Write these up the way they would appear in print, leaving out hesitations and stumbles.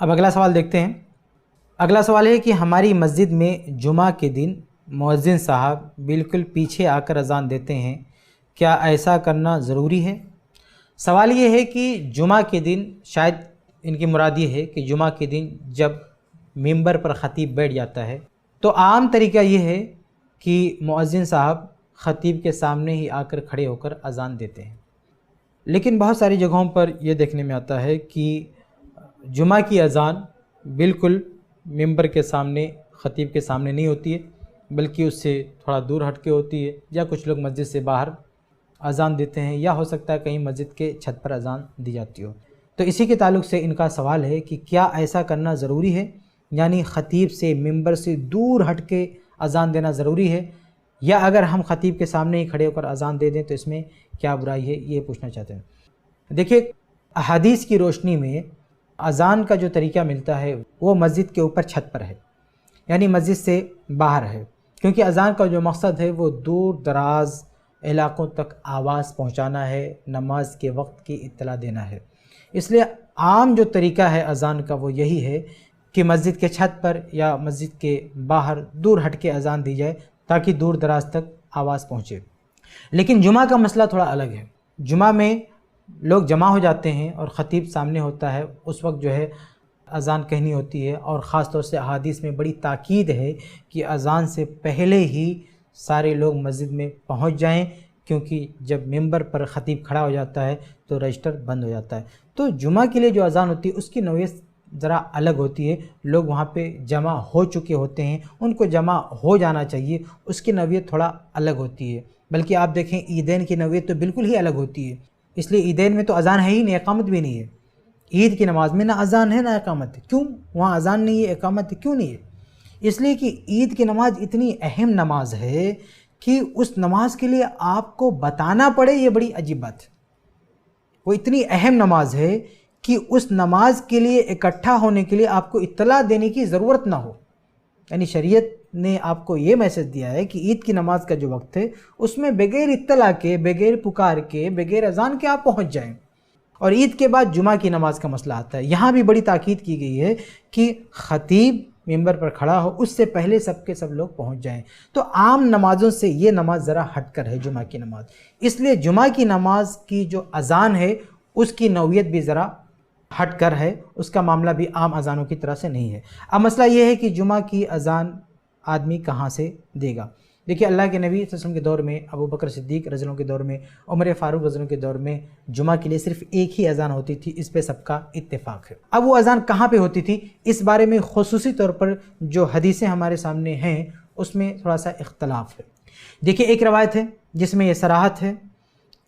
اب اگلا سوال دیکھتے ہیں۔ اگلا سوال ہے کہ ہماری مسجد میں جمعہ کے دن مؤذن صاحب بالکل پیچھے آ کر اذان دیتے ہیں، کیا ایسا کرنا ضروری ہے؟ سوال یہ ہے کہ جمعہ کے دن، شاید ان کی مراد یہ ہے کہ جمعہ کے دن جب ممبر پر خطیب بیٹھ جاتا ہے تو عام طریقہ یہ ہے کہ مؤذن صاحب خطیب کے سامنے ہی آ کر کھڑے ہو کر اذان دیتے ہیں، لیکن بہت ساری جگہوں پر یہ دیکھنے میں آتا ہے کہ جمعہ کی اذان بالکل ممبر کے سامنے، خطیب کے سامنے نہیں ہوتی ہے، بلکہ اس سے تھوڑا دور ہٹ کے ہوتی ہے، یا کچھ لوگ مسجد سے باہر اذان دیتے ہیں، یا ہو سکتا ہے کہیں مسجد کے چھت پر اذان دی جاتی ہو۔ تو اسی کے تعلق سے ان کا سوال ہے کہ کیا ایسا کرنا ضروری ہے، یعنی خطیب سے، ممبر سے دور ہٹ کے اذان دینا ضروری ہے، یا اگر ہم خطیب کے سامنے ہی کھڑے ہو کر اذان دے دیں تو اس میں کیا برائی ہے، یہ پوچھنا چاہتے ہیں۔ دیکھیے، احادیث کی روشنی میں اذان کا جو طریقہ ملتا ہے وہ مسجد کے اوپر چھت پر ہے، یعنی مسجد سے باہر ہے، کیونکہ اذان کا جو مقصد ہے وہ دور دراز علاقوں تک آواز پہنچانا ہے، نماز کے وقت کی اطلاع دینا ہے۔ اس لیے عام جو طریقہ ہے اذان کا وہ یہی ہے کہ مسجد کے چھت پر یا مسجد کے باہر دور ہٹ کے اذان دی جائے تاکہ دور دراز تک آواز پہنچے۔ لیکن جمعہ کا مسئلہ تھوڑا الگ ہے۔ جمعہ میں لوگ جمع ہو جاتے ہیں اور خطیب سامنے ہوتا ہے، اس وقت جو ہے اذان کہنی ہوتی ہے، اور خاص طور سے احادیث میں بڑی تاکید ہے کہ اذان سے پہلے ہی سارے لوگ مسجد میں پہنچ جائیں، کیونکہ جب ممبر پر خطیب کھڑا ہو جاتا ہے تو رجسٹر بند ہو جاتا ہے۔ تو جمعہ کے لیے جو اذان ہوتی ہے اس کی نوعیت ذرا الگ ہوتی ہے، لوگ وہاں پہ جمع ہو چکے ہوتے ہیں، ان کو جمع ہو جانا چاہیے، اس کی نوعیت تھوڑا الگ ہوتی ہے۔ بلکہ آپ دیکھیں عیدین کی نوعیت تو بالکل ہی الگ ہوتی ہے، اس لیے عیدین میں تو اذان ہے ہی نہیں، اقامت بھی نہیں ہے۔ عید کی نماز میں نہ اذان ہے نہ اقامت ہے، کیوں؟ وہاں اذان نہیں ہے، اقامت کیوں نہیں ہے؟ اس لیے کہ عید کی نماز اتنی اہم نماز ہے کہ اس نماز کے لیے آپ کو بتانا پڑے، یہ بڑی عجیب بات ہے۔ وہ اتنی اہم نماز ہے کہ اس نماز کے لیے اکٹھا ہونے کے لیے آپ کو اطلاع دینے کی ضرورت نہ ہو، یعنی شریعت نے آپ کو یہ میسج دیا ہے کہ عید کی نماز کا جو وقت ہے اس میں بغیر اطلاع کے، بغیر پکار کے، بغیر اذان کے آپ پہنچ جائیں۔ اور عید کے بعد جمعہ کی نماز کا مسئلہ آتا ہے، یہاں بھی بڑی تاکید کی گئی ہے کہ خطیب ممبر پر کھڑا ہو، اس سے پہلے سب کے سب لوگ پہنچ جائیں۔ تو عام نمازوں سے یہ نماز ذرا ہٹ کر ہے جمعہ کی نماز، اس لیے جمعہ کی نماز کی جو اذان ہے اس کی نوعیت بھی ذرا ہٹ کر ہے، اس کا معاملہ بھی عام اذانوں کی طرح سے نہیں ہے۔ اب مسئلہ یہ ہے کہ جمعہ کی اذان آدمی کہاں سے دے گا؟ دیکھیے، اللہ کے نبی صلی اللہ علیہ وسلم کے دور میں، ابو بکر صدیق رضی اللہ عنہ کے دور میں، عمر فاروق رضی اللہ عنہ کے دور میں جمعہ کے لیے صرف ایک ہی اذان ہوتی تھی، اس پہ سب کا اتفاق ہے۔ اب وہ اذان کہاں پہ ہوتی تھی، اس بارے میں خصوصی طور پر جو حدیثیں ہمارے سامنے ہیں اس میں تھوڑا سا اختلاف ہے۔ دیکھیے، ایک روایت ہے جس میں یہ صراحت ہے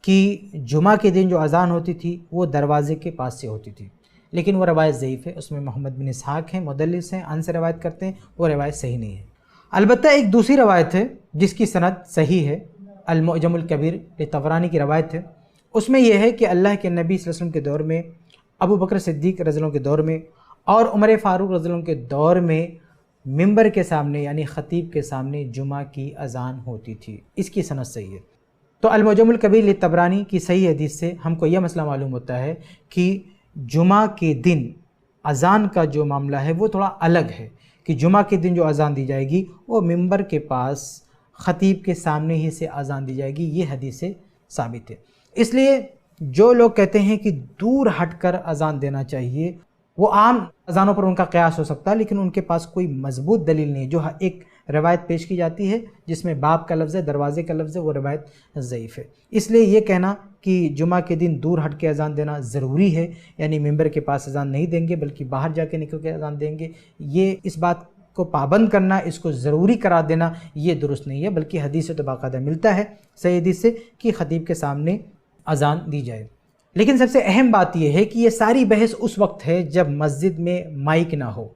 کہ جمعہ کے دن جو اذان ہوتی تھی وہ دروازے کے پاس سے ہوتی تھی، لیکن وہ روایت ضعیف ہے، اس میں محمد بن اسحاق ہیں، مدلس ہیں، ان سے روایت کرتے ہیں، وہ روایت صحیح نہیں ہے۔ البتہ ایک دوسری روایت ہے جس کی سند صحیح ہے، المعجم الکبیر طبرانی کی روایت ہے، اس میں یہ ہے کہ اللہ کے نبی صلی اللہ علیہ وسلم کے دور میں، ابو بکر صدیق رضی اللہ عنہ کے دور میں اور عمر فاروق رضی اللہ عنہ کے دور میں ممبر کے سامنے یعنی خطیب کے سامنے جمعہ کی اذان ہوتی تھی، اس کی سند صحیح ہے۔ تو المعجم الکبیر طبرانی کی صحیح حدیث سے ہم کو یہ مسئلہ معلوم ہوتا ہے کہ جمعہ کے دن اذان کا جو معاملہ ہے وہ تھوڑا الگ ہے، کہ جمعہ کے دن جو اذان دی جائے گی وہ ممبر کے پاس خطیب کے سامنے ہی سے اذان دی جائے گی، یہ حدیث سے ثابت ہے۔ اس لیے جو لوگ کہتے ہیں کہ دور ہٹ کر اذان دینا چاہیے، وہ عام اذانوں پر ان کا قیاس ہو سکتا ہے، لیکن ان کے پاس کوئی مضبوط دلیل نہیں۔ جو ایک روایت پیش کی جاتی ہے جس میں باب کا لفظ ہے، دروازے کا لفظ ہے، وہ روایت ضعیف ہے۔ اس لیے یہ کہنا کہ جمعہ کے دن دور ہٹ کے اذان دینا ضروری ہے، یعنی ممبر کے پاس اذان نہیں دیں گے بلکہ باہر جا کے نکل کے اذان دیں گے، یہ اس بات کو پابند کرنا، اس کو ضروری قرار دینا، یہ درست نہیں ہے، بلکہ حدیث سے تو باقاعدہ ملتا ہے صحیح حدیث سے کہ خطیب کے سامنے اذان دی جائے۔ لیکن سب سے اہم بات یہ ہے کہ یہ ساری بحث اس وقت ہے جب مسجد میں مائک نہ ہو،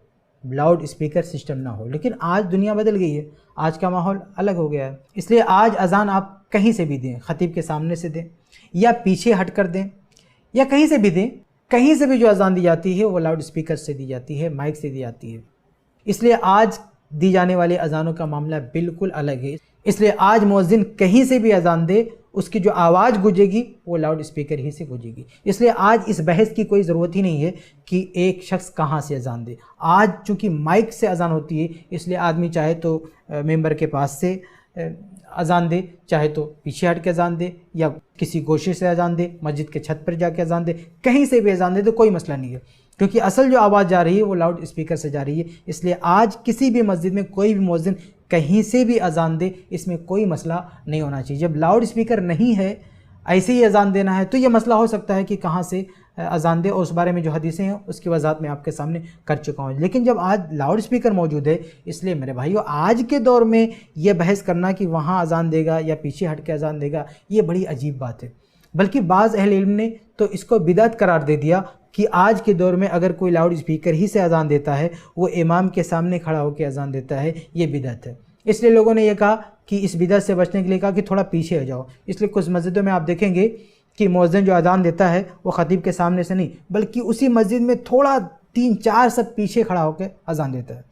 لاؤڈ اسپیکر سسٹم نہ ہو، لیکن آج دنیا بدل گئی ہے، آج کا ماحول الگ ہو گیا ہے، اس لیے آج اذان آپ کہیں سے بھی دیں، خطیب کے سامنے سے دیں یا پیچھے ہٹ کر دیں یا کہیں سے بھی دیں، کہیں سے بھی جو اذان دی جاتی ہے وہ لاؤڈ اسپیکر سے دی جاتی ہے، مائک سے دی جاتی ہے۔ اس لیے آج دی جانے والے اذانوں کا معاملہ بالکل الگ ہے، اس لیے آج مؤذن کہیں سے بھی اذان دے اس کی جو آواز گونجے گی وہ لاؤڈ اسپیکر ہی سے گونجے گی۔ اس لیے آج اس بحث کی کوئی ضرورت ہی نہیں ہے کہ ایک شخص کہاں سے اذان دے۔ آج چونکہ مائک سے اذان ہوتی ہے اس لیے آدمی چاہے تو ممبر کے پاس سے اذان دے، چاہے تو پیچھے ہٹ کے اذان دے، یا کسی گوشے سے اذان دے، مسجد کے چھت پر جا کے اذان دے، کہیں سے بھی اذان دے تو کوئی مسئلہ نہیں ہے، کیونکہ اصل جو آواز جا رہی ہے وہ لاؤڈ اسپیکر سے جا رہی ہے۔ اس لیے آج کسی بھی مسجد میں کوئی بھی مؤذن کہیں سے بھی اذان دے، اس میں کوئی مسئلہ نہیں ہونا چاہیے۔ جب لاؤڈ اسپیکر نہیں ہے، ایسے ہی اذان دینا ہے، تو یہ مسئلہ ہو سکتا ہے کہ کہاں سے اذان دے، اور اس بارے میں جو حدیثیں ہیں اس کی وضاحت میں آپ کے سامنے کر چکا ہوں۔ لیکن جب آج لاؤڈ اسپیکر موجود ہے، اس لیے میرے بھائیو آج کے دور میں یہ بحث کرنا کہ وہاں اذان دے گا یا پیچھے ہٹ کے اذان دے گا، یہ بڑی عجیب بات ہے۔ بلکہ بعض اہل علم نے تو اس کو بدعت قرار دے دیا کہ آج کے دور میں اگر کوئی لاؤڈ اسپیکر ہی سے اذان دیتا ہے، وہ امام کے سامنے کھڑا ہو کے اذان دیتا ہے، یہ بدعت ہے۔ اس لیے لوگوں نے یہ کہا کہ اس بدعت سے بچنے کے لیے کہا کہ تھوڑا پیچھے ہو جاؤ۔ اس لیے کچھ مسجدوں میں آپ دیکھیں گے کہ مؤذن جو اذان دیتا ہے وہ خطیب کے سامنے سے نہیں، بلکہ اسی مسجد میں تھوڑا 3-4 صف پیچھے کھڑا ہو کے اذان دیتا ہے،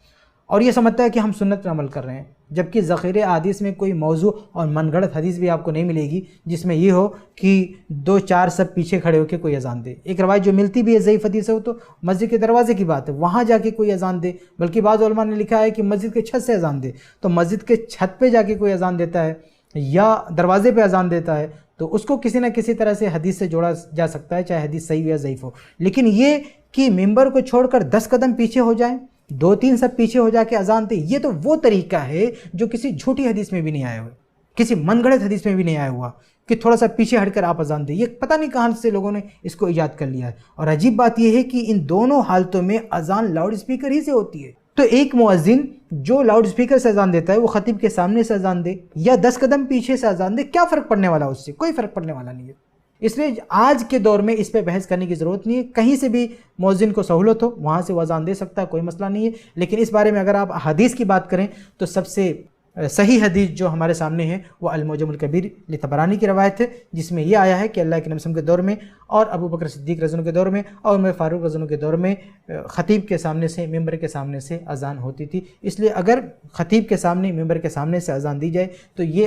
اور یہ سمجھتا ہے کہ ہم سنت پر عمل کر رہے ہیں، جبکہ ذخیرہ احادیث میں کوئی موضوع اور من گھڑت حدیث بھی آپ کو نہیں ملے گی جس میں یہ ہو کہ 2-4 صف پیچھے کھڑے ہو کے کوئی اذان دے۔ ایک روایت جو ملتی بھی ہے ضعیف حدیث ہے، وہ تو مسجد کے دروازے کی بات ہے، وہاں جا کے کوئی اذان دے، بلکہ بعض علماء نے لکھا ہے کہ مسجد کے چھت سے اذان دے۔ تو مسجد کے چھت پہ جا کے کوئی اذان دیتا ہے یا دروازے پہ اذان دیتا ہے تو اس کو کسی نہ کسی طرح سے حدیث سے جوڑا جا سکتا ہے، چاہے حدیث صحیح یا ضعیف ہو۔ لیکن یہ کہ ممبر کو چھوڑ کر 10 قدم پیچھے ہو جائیں، 2-3 سب پیچھے ہو جا کے اذان دے، یہ تو وہ طریقہ ہے جو کسی جھوٹی حدیث میں بھی نہیں آیا ہوا، کسی من گھڑت حدیث میں بھی نہیں آیا ہوا کہ تھوڑا سا پیچھے ہٹ کر آپ اذان دیں۔ یہ پتہ نہیں کہاں سے لوگوں نے اس کو ایجاد کر لیا ہے۔ اور عجیب بات یہ ہے کہ ان دونوں حالتوں میں اذان لاؤڈ اسپیکر ہی سے ہوتی ہے۔ تو ایک مؤذن جو لاؤڈ اسپیکر سے اذان دیتا ہے وہ خطیب کے سامنے سے اذان دے یا 10 قدم پیچھے سے اذان دے، کیا فرق پڑنے والا اس سے؟ کوئی فرق پڑنے والا نہیں ہے۔ اس لیے آج کے دور میں اس پہ بحث کرنے کی ضرورت نہیں ہے، کہیں سے بھی مؤذن کو سہولت ہو وہاں سے وہ اذان دے سکتا ہے، کوئی مسئلہ نہیں ہے۔ لیکن اس بارے میں اگر آپ حدیث کی بات کریں تو سب سے صحیح حدیث جو ہمارے سامنے ہے وہ المعجم الکبیر لطبرانی کی روایت ہے، جس میں یہ آیا ہے کہ اللہ کے نبی صلی اللہ علیہ وسلم کے دور میں اور ابو بکر صدیق رضی اللہ عنہ کے دور میں اور عمر فاروق رضی اللہ عنہ کے دور میں خطیب کے سامنے سے، ممبر کے سامنے سے اذان ہوتی تھی۔ اس لیے اگر خطیب کے سامنے، ممبر کے سامنے سے اذان دی جائے تو یہ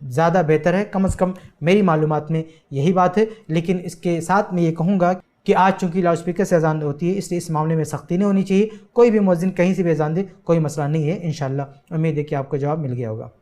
زیادہ بہتر ہے، کم از کم میری معلومات میں یہی بات ہے۔ لیکن اس کے ساتھ میں یہ کہوں گا کہ آج چونکہ لاؤڈ اسپیکر سے اذان ہوتی ہے، اس لیے اس معاملے میں سختی نہیں ہونی چاہیے۔ کوئی بھی مؤذن کہیں سے بھی اذان دے، کوئی مسئلہ نہیں ہے۔ انشاءاللہ امید ہے کہ آپ کو جواب مل گیا ہوگا۔